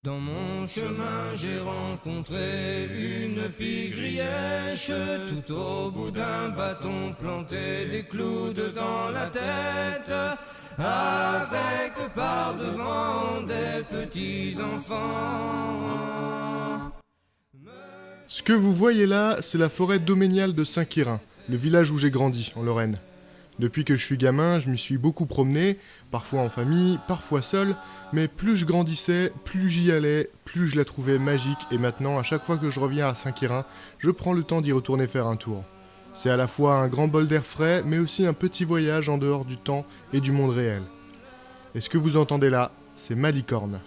Dans mon chemin, j'ai rencontré une pigrièche, tout au bout d'un bâton planté, des clous dedans la tête, avec par devant des petits enfants. Ce que vous voyez là, c'est la forêt doméniale de Saint-Quirin, le village où j'ai grandi, en Lorraine. Depuis que je suis gamin, je m'y suis beaucoup promené, parfois en famille, parfois seul, mais plus je grandissais, plus j'y allais, plus je la trouvais magique, et maintenant, à chaque fois que je reviens à Saint-Quirin, je prends le temps d'y retourner faire un tour. C'est à la fois un grand bol d'air frais, mais aussi un petit voyage en dehors du temps et du monde réel. Et ce que vous entendez là, c'est Malicorne.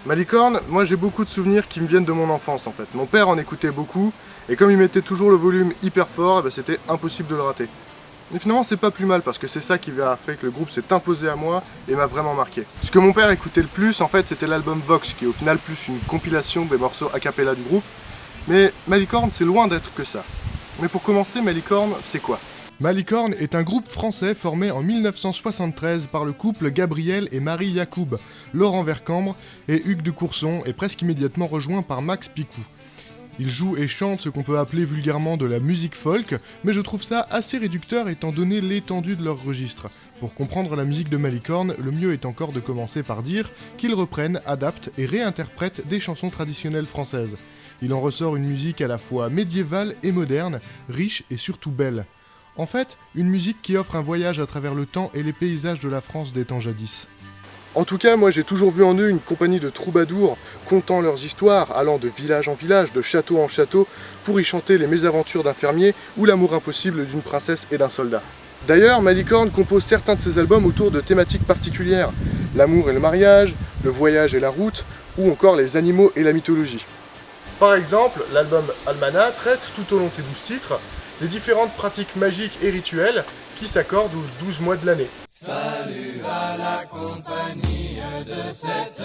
Malicorne, moi j'ai beaucoup de souvenirs qui me viennent de mon enfance en fait. Mon père en écoutait beaucoup, et comme il mettait toujours le volume hyper fort, c'était impossible de le rater. Mais finalement c'est pas plus mal, parce que c'est ça qui a fait que le groupe s'est imposé à moi et m'a vraiment marqué. Ce que mon père écoutait le plus en fait, c'était l'album Vox, qui est au final plus une compilation des morceaux a cappella du groupe. Mais Malicorne c'est loin d'être que ça. Mais pour commencer, Malicorne c'est quoi ? Malicorne est un groupe français formé en 1973 par le couple Gabriel et Marie Yacoub, Laurent Vercambre et Hugues de Courson, et presque immédiatement rejoint par Max Picou. Ils jouent et chantent ce qu'on peut appeler vulgairement de la musique folk, mais je trouve ça assez réducteur étant donné l'étendue de leur registre. Pour comprendre la musique de Malicorne, le mieux est encore de commencer par dire qu'ils reprennent, adaptent et réinterprètent des chansons traditionnelles françaises. Il en ressort une musique à la fois médiévale et moderne, riche et surtout belle. En fait, une musique qui offre un voyage à travers le temps et les paysages de la France des temps jadis. En tout cas, moi j'ai toujours vu en eux une compagnie de troubadours contant leurs histoires, allant de village en village, de château en château, pour y chanter les mésaventures d'un fermier ou l'amour impossible d'une princesse et d'un soldat. D'ailleurs, Malicorne compose certains de ses albums autour de thématiques particulières, l'amour et le mariage, le voyage et la route, ou encore les animaux et la mythologie. Par exemple, l'album Almanach traite tout au long de ses 12 titres les différentes pratiques magiques et rituelles qui s'accordent aux 12 mois de l'année. Salut à la compagnie de cette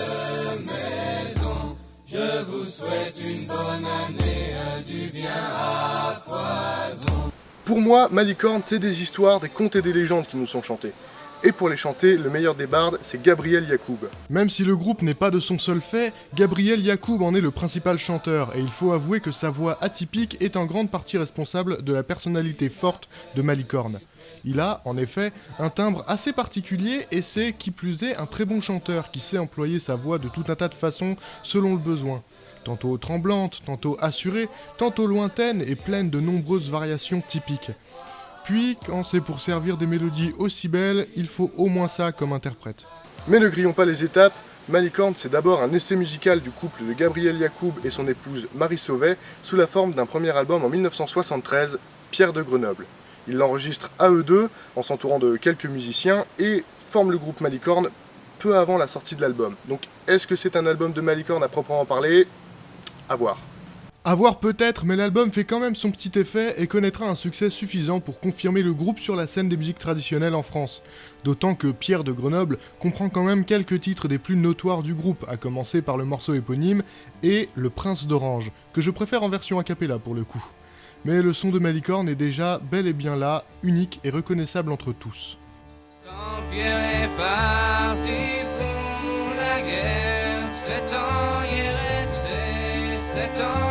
maison, je vous souhaite une bonne année, du bien à foison. Pour moi, Malicorne, c'est des histoires, des contes et des légendes qui nous sont chantées. Et pour les chanter, le meilleur des bardes, c'est Gabriel Yacoub. Même si le groupe n'est pas de son seul fait, Gabriel Yacoub en est le principal chanteur, et il faut avouer que sa voix atypique est en grande partie responsable de la personnalité forte de Malicorne. Il a, en effet, un timbre assez particulier, et c'est, qui plus est, un très bon chanteur qui sait employer sa voix de tout un tas de façons selon le besoin. Tantôt tremblante, tantôt assurée, tantôt lointaine et pleine de nombreuses variations typiques. Puis, quand c'est pour servir des mélodies aussi belles, il faut au moins ça comme interprète. Mais ne grillons pas les étapes, Malicorne c'est d'abord un essai musical du couple de Gabriel Yacoub et son épouse Marie Sauvet, sous la forme d'un premier album en 1973, Pierre de Grenoble. Ils l'enregistrent à eux deux, en s'entourant de quelques musiciens, et forment le groupe Malicorne peu avant la sortie de l'album. Donc est-ce que c'est un album de Malicorne à proprement parler ? À voir. À voir peut-être, mais l'album fait quand même son petit effet et connaîtra un succès suffisant pour confirmer le groupe sur la scène des musiques traditionnelles en France. D'autant que Pierre de Grenoble comprend quand même quelques titres des plus notoires du groupe, à commencer par le morceau éponyme et Le Prince d'Orange, que je préfère en version a cappella pour le coup. Mais le son de Malicorne est déjà bel et bien là, unique et reconnaissable entre tous. Quand Pierre est parti pour la guerre, 7 ans y est resté, 7 ans.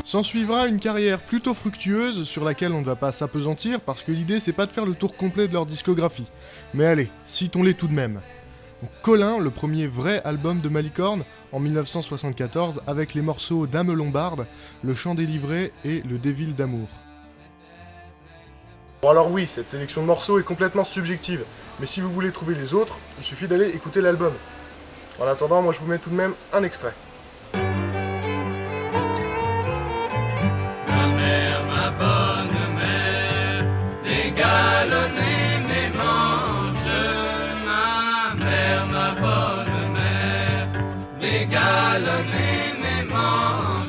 S'en suivra une carrière plutôt fructueuse sur laquelle on ne va pas s'apesantir parce que l'idée c'est pas de faire le tour complet de leur discographie. Mais allez, citons-les tout de même. Donc, Colin, le premier vrai album de Malicorne, en 1974 avec les morceaux Dame Lombarde, Le Chant des Livrées et Le Déville d'amour. Bon alors oui, cette sélection de morceaux est complètement subjective, mais si vous voulez trouver les autres, il suffit d'aller écouter l'album. En attendant, moi je vous mets tout de même un extrait. Ma bonne mère, dégalonnez mes manches, ma mère, ma bonne mère, talonner mes manches.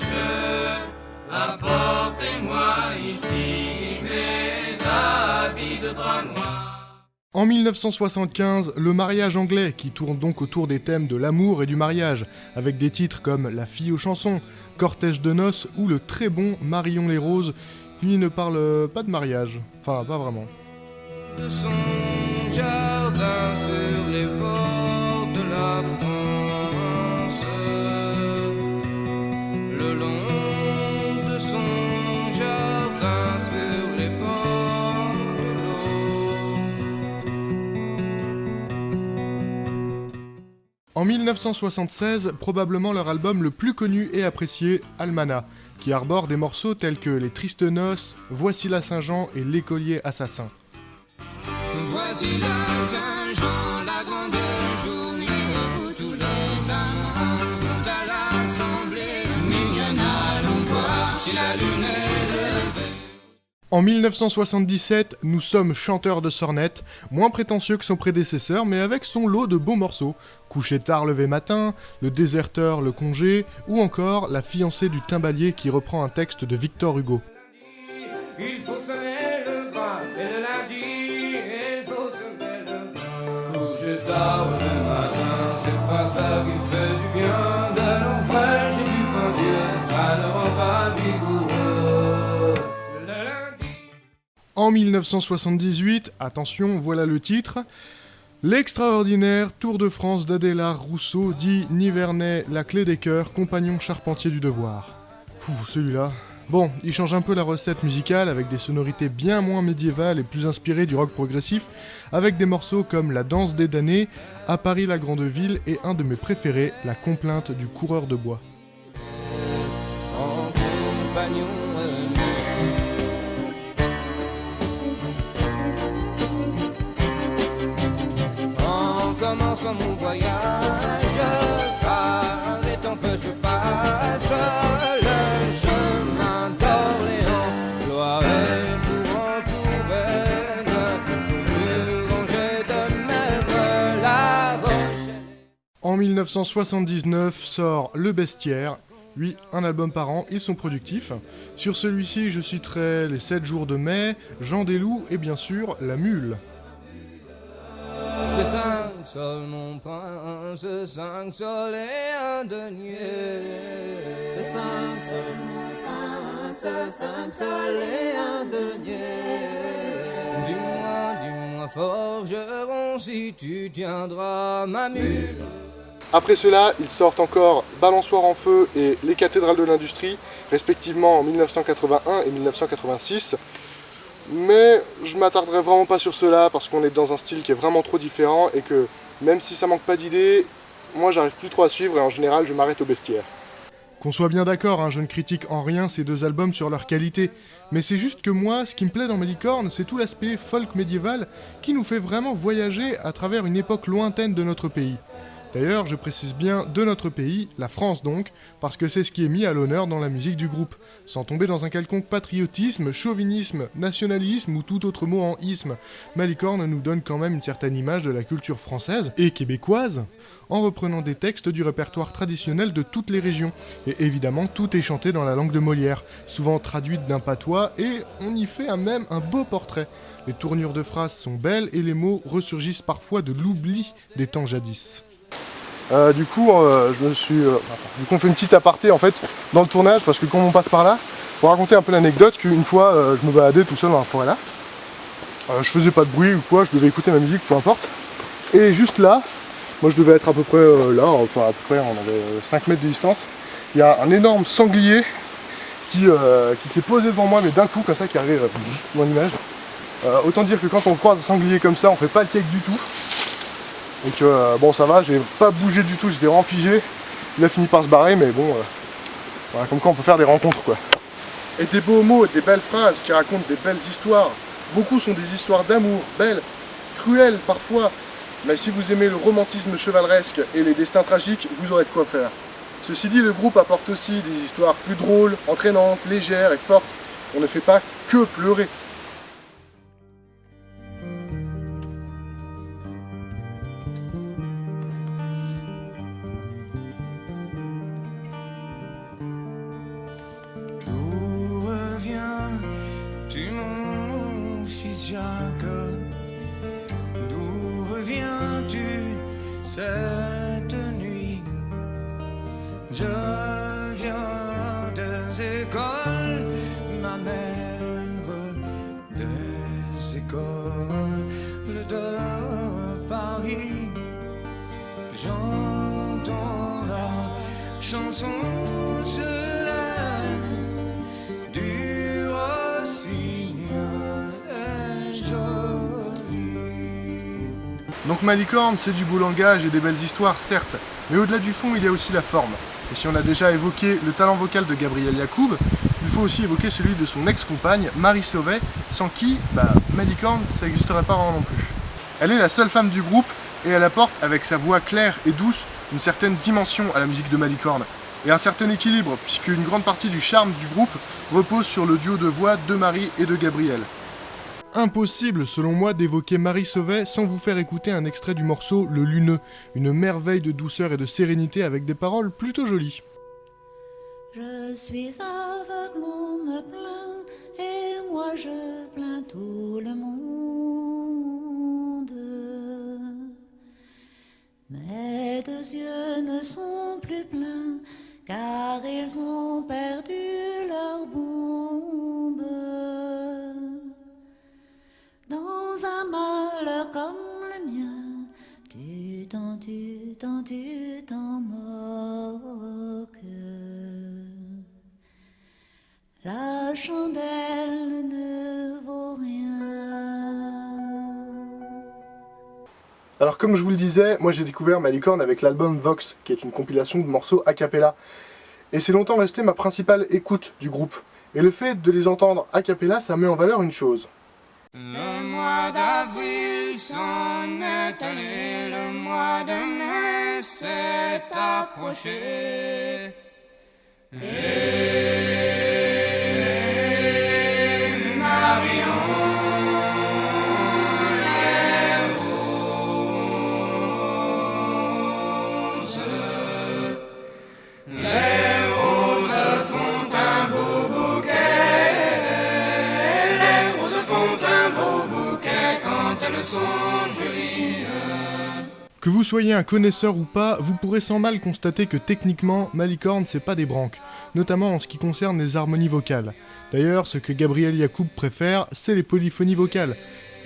Apportez-moi ici mes habits de drap noir. En 1975, le mariage anglais, qui tourne donc autour des thèmes de l'amour et du mariage, avec des titres comme La fille aux chansons, Cortège de noces ou le très bon Marion les roses, qui ne parle pas de mariage. Enfin, pas vraiment. De son jardin sur les bords de la France, le long de son jardin sur les bords de l'eau. En 1976, probablement leur album le plus connu et apprécié, Almana, qui arbore des morceaux tels que Les Tristes Noces, Voici la Saint-Jean et L'écolier assassin. Voici la Saint-Jean, la grande journée où tous les amants vont à l'assemblée. Mignonne, allons voir si la lune est levée. En 1977, nous sommes chanteurs de sornettes, moins prétentieux que son prédécesseur, mais avec son lot de beaux morceaux. Coucher tard, lever matin, Le déserteur, le congé, ou encore La fiancée du timbalier qui reprend un texte de Victor Hugo. Il faut semer le bas et le lundi, il faut semer le bas. Coucher tard le matin, c'est pas ça qui fait du bien. De l'eau fraîche et du pain Dieu, ça ne rend pas vigoureux. Le lundi. En 1978, attention, voilà le titre, l'extraordinaire Tour de France d'Adélard Rousseau, dit Nivernais, la clé des cœurs, compagnon charpentier du devoir. Celui-là... Bon, il change un peu la recette musicale avec des sonorités bien moins médiévales et plus inspirées du rock progressif, avec des morceaux comme La danse des damnés, À Paris la grande ville et un de mes préférés, La complainte du coureur de bois. En compagnon en commençant mon voyage, par les temps que je passe, le chemin d'Orléans, Loire et Touraine, sont plus rangés de même la Rochelle. En 1979 sort Le Bestiaire. Oui, un album par an, ils sont productifs. Sur celui-ci, je citerai Les 7 jours de mai, Jean des Loups et bien sûr La Mule. C'est 5 sols mon prince, 5 sols et un denier. C'est 5 sols mon prince, 5 sols et un denier. Dis-moi forgeron si tu tiendras ma mule. Après cela, ils sortent encore Balançoire en feu et Les cathédrales de l'industrie, respectivement en 1981 et 1986. Mais je m'attarderai vraiment pas sur cela parce qu'on est dans un style qui est vraiment trop différent et que même si ça manque pas d'idées, moi j'arrive plus trop à suivre et en général je m'arrête au Bestiaire. Qu'on soit bien d'accord, hein, je ne critique en rien ces deux albums sur leur qualité, mais c'est juste que moi, ce qui me plaît dans Malicorne, c'est tout l'aspect folk médiéval qui nous fait vraiment voyager à travers une époque lointaine de notre pays. D'ailleurs, je précise bien de notre pays, la France donc, parce que c'est ce qui est mis à l'honneur dans la musique du groupe, sans tomber dans un quelconque patriotisme, chauvinisme, nationalisme ou tout autre mot en isme. Malicorne nous donne quand même une certaine image de la culture française et québécoise, en reprenant des textes du répertoire traditionnel de toutes les régions. Et évidemment, tout est chanté dans la langue de Molière, souvent traduite d'un patois, et on y fait même un beau portrait. Les tournures de phrases sont belles et les mots ressurgissent parfois de l'oubli des temps jadis. Du coup, on fait une petite aparté en fait dans le tournage parce que quand on passe par là, pour raconter un peu l'anecdote qu'une fois je me baladais tout seul dans la forêt là, je faisais pas de bruit ou quoi, je devais écouter ma musique, peu importe, et juste là, moi je devais être à peu près là, enfin à peu près on avait 5 mètres de distance, il y a un énorme sanglier qui s'est posé devant moi mais d'un coup comme ça qui arrivait mon image. Autant dire que quand on croise un sanglier comme ça, on fait pas le cake du tout. Donc bon ça va, j'ai pas bougé du tout, j'étais vraiment figé. Il a fini par se barrer mais bon, voilà, comme quoi on peut faire des rencontres quoi. Et des beaux mots, des belles phrases qui racontent des belles histoires. Beaucoup sont des histoires d'amour, belles, cruelles parfois. Mais si vous aimez le romantisme chevaleresque et les destins tragiques, vous aurez de quoi faire. Ceci dit, le groupe apporte aussi des histoires plus drôles, entraînantes, légères et fortes. On ne fait pas que pleurer. Jacques, d'où reviens-tu cette nuit? Je viens des écoles, ma mère, des écoles de Paris. J'entends la chanson solennelle du rossignol est jolie. Donc Malicorne, c'est du beau langage et des belles histoires, certes, mais au-delà du fond, il y a aussi la forme. Et si on a déjà évoqué le talent vocal de Gabriel Yacoub, il faut aussi évoquer celui de son ex-compagne, Marie Sauvet, sans qui, Malicorne, ça n'existerait pas vraiment non plus. Elle est la seule femme du groupe, et elle apporte, avec sa voix claire et douce, une certaine dimension à la musique de Malicorne, et un certain équilibre, puisqu'une grande partie du charme du groupe repose sur le duo de voix de Marie et de Gabriel. Impossible, selon moi, d'évoquer Marie Sauvet sans vous faire écouter un extrait du morceau Le Luneux, une merveille de douceur et de sérénité avec des paroles plutôt jolies. Je suis aveugle, on me plaint, et moi je plains tout le monde. Mes deux yeux ne sont plus pleins, car ils ont perdu leur bombe. Dans un malheur comme le mien, tu t'en moques. La chandelle ne vaut rien. Alors comme je vous le disais, moi j'ai découvert Malicorne avec l'album Vox, qui est une compilation de morceaux a cappella. Et c'est longtemps resté ma principale écoute du groupe. Et le fait de les entendre a cappella, ça met en valeur une chose. Le mois d'avril s'en est allé, le mois de mai s'est approché. Et Marion, les roses font un beau bouquet, les roses font un beau bouquet quand elles sont jolies. Que vous soyez un connaisseur ou pas, vous pourrez sans mal constater que techniquement, Malicorne c'est pas des branques, notamment en ce qui concerne les harmonies vocales. D'ailleurs, ce que Gabriel Yacoub préfère, c'est les polyphonies vocales.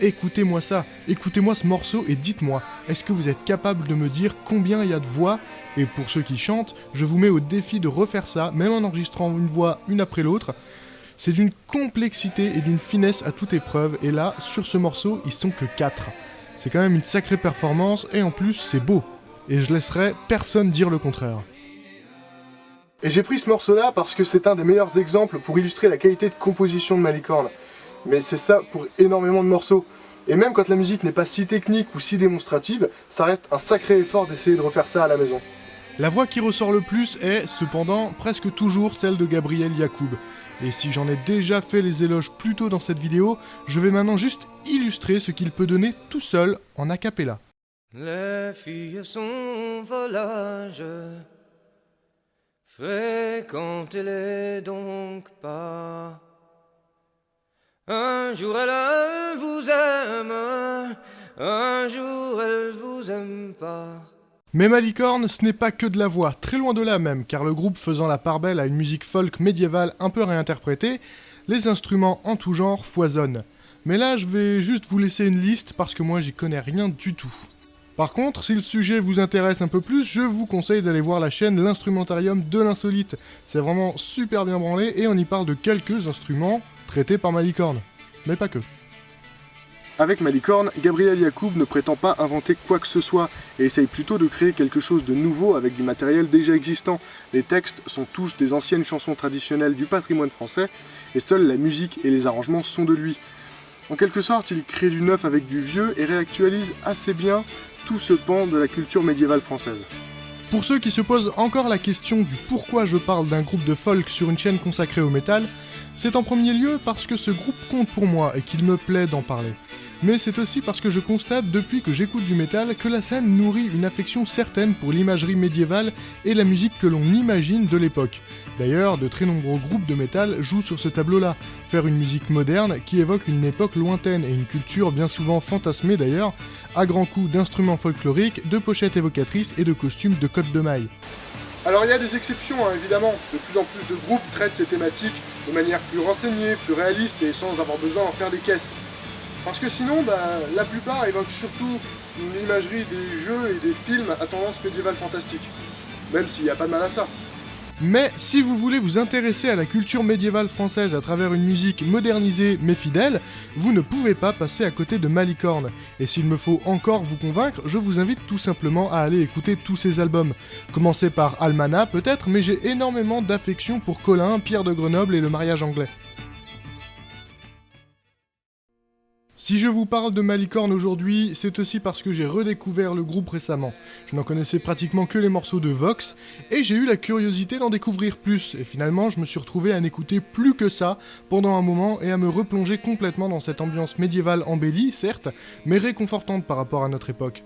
Écoutez-moi ça, écoutez-moi ce morceau et dites-moi, est-ce que vous êtes capable de me dire combien il y a de voix? Et pour ceux qui chantent, je vous mets au défi de refaire ça, même en enregistrant une voix une après l'autre. C'est d'une complexité et d'une finesse à toute épreuve, et là, sur ce morceau, ils sont que 4. C'est quand même une sacrée performance, et en plus, c'est beau. Et je laisserai personne dire le contraire. Et j'ai pris ce morceau-là parce que c'est un des meilleurs exemples pour illustrer la qualité de composition de Malicorne. Mais c'est ça pour énormément de morceaux. Et même quand la musique n'est pas si technique ou si démonstrative, ça reste un sacré effort d'essayer de refaire ça à la maison. La voix qui ressort le plus est, cependant, presque toujours celle de Gabriel Yacoub. Et si j'en ai déjà fait les éloges plus tôt dans cette vidéo, je vais maintenant juste illustrer ce qu'il peut donner tout seul en a cappella. Les filles sont volages, fréquentez-les donc pas. Un jour elle vous aime, un jour elle vous aime pas. Mais Malicorne, ce n'est pas que de la voix, très loin de là même, car le groupe faisant la part belle à une musique folk médiévale un peu réinterprétée, les instruments en tout genre foisonnent. Mais là, je vais juste vous laisser une liste parce que moi j'y connais rien du tout. Par contre, si le sujet vous intéresse un peu plus, je vous conseille d'aller voir la chaîne L'Instrumentarium de l'Insolite. C'est vraiment super bien branlé et on y parle de quelques instruments traités par Malicorne. Mais pas que. Avec Malicorne, Gabriel Yacoub ne prétend pas inventer quoi que ce soit et essaye plutôt de créer quelque chose de nouveau avec du matériel déjà existant. Les textes sont tous des anciennes chansons traditionnelles du patrimoine français et seule la musique et les arrangements sont de lui. En quelque sorte, il crée du neuf avec du vieux et réactualise assez bien tout ce pan de la culture médiévale française. Pour ceux qui se posent encore la question du pourquoi je parle d'un groupe de folk sur une chaîne consacrée au métal, c'est en premier lieu parce que ce groupe compte pour moi et qu'il me plaît d'en parler. mais c'est aussi parce que je constate depuis que j'écoute du métal que la scène nourrit une affection certaine pour l'imagerie médiévale et la musique que l'on imagine de l'époque. D'ailleurs, de très nombreux groupes de métal jouent sur ce tableau-là, faire une musique moderne qui évoque une époque lointaine et une culture bien souvent fantasmée d'ailleurs, à grands coups d'instruments folkloriques, de pochettes évocatrices et de costumes de côte de maille. Alors il y a des exceptions évidemment, de plus en plus de groupes traitent ces thématiques de manière plus renseignée, plus réaliste et sans avoir besoin d'en faire des caisses. Parce que sinon, la plupart évoquent surtout une imagerie des jeux et des films à tendance médiévale fantastique. Même s'il n'y a pas de mal à ça. Mais si vous voulez vous intéresser à la culture médiévale française à travers une musique modernisée mais fidèle, vous ne pouvez pas passer à côté de Malicorne. Et s'il me faut encore vous convaincre, je vous invite tout simplement à aller écouter tous ces albums. Commencez par Almana peut-être, mais j'ai énormément d'affection pour Colin, Pierre de Grenoble et le mariage anglais. Si je vous parle de Malicorne aujourd'hui, c'est aussi parce que j'ai redécouvert le groupe récemment. Je n'en connaissais pratiquement que les morceaux de Vox, et j'ai eu la curiosité d'en découvrir plus, et finalement je me suis retrouvé à n'écouter plus que ça pendant un moment et à me replonger complètement dans cette ambiance médiévale embellie, certes, mais réconfortante par rapport à notre époque.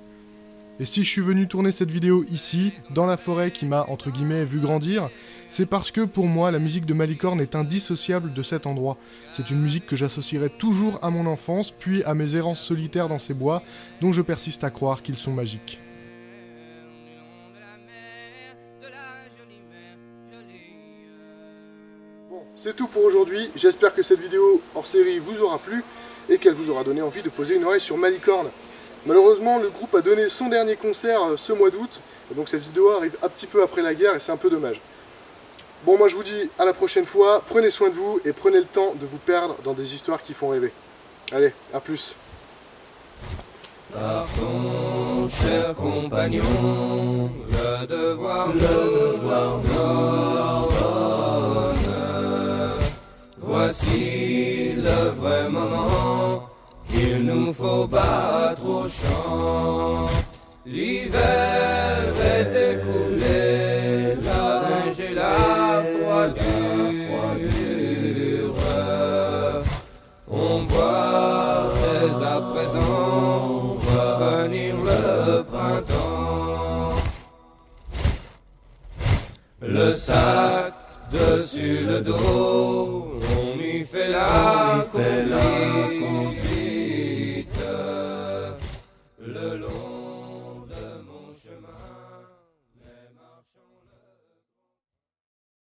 Et si je suis venu tourner cette vidéo ici, dans la forêt qui m'a, entre guillemets, vu grandir, c'est parce que pour moi, la musique de Malicorne est indissociable de cet endroit. C'est une musique que j'associerai toujours à mon enfance, puis à mes errances solitaires dans ces bois, dont je persiste à croire qu'ils sont magiques. Bon, c'est tout pour aujourd'hui. J'espère que cette vidéo hors série vous aura plu et qu'elle vous aura donné envie de poser une oreille sur Malicorne. Malheureusement, le groupe a donné son dernier concert ce mois d'août, donc cette vidéo arrive un petit peu après la guerre et c'est un peu dommage. Bon, moi je vous dis à la prochaine fois, prenez soin de vous et prenez le temps de vous perdre dans des histoires qui font rêver. Allez, à plus. Partons, chers compagnons, le devoir m'ordonne. Voici le vrai moment, il nous faut battre au champ. L'hiver est écoulé, la neige et la froidure. On voit dès à présent revenir le printemps. Le sac dessus le dos, on y fait la